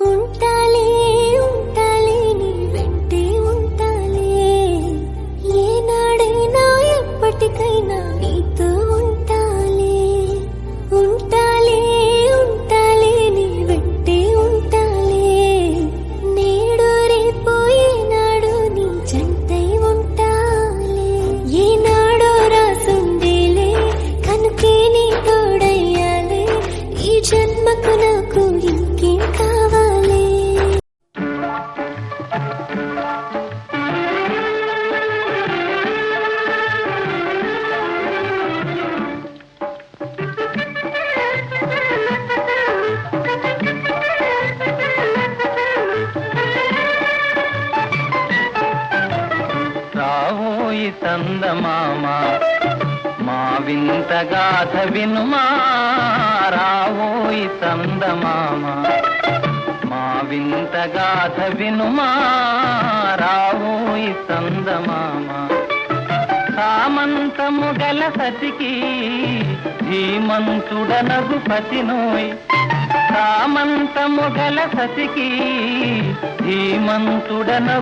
ఉంటాలే ఉంటాలే నీ వెంటే ఉంటాలే, ఏనాడైనా ఎప్పటికైనా నీతో ఉంటాలే. ఉంటాలే ఉంటాలే నీ వెంటే ఉంటాలే, నేడు రేపు ఏనాడు నీ జంటై ఉంటాలే. ఏనాడో రాసుండేలే కనుకే నీ తోడయ్యాలే, ఈ జన్మకు నాకు ఇంకేం కావాలి. రావోయి చందమామ మా వింత గాథ వినుమా, రావోయి చందమామ మా వింత గాథ వినుమా, రావోయి చందమామ. సామంతము గల సతికి ధీమంతుడనగు పతినోయ్, సామంతము గల సతికి ధీమంతుడనగు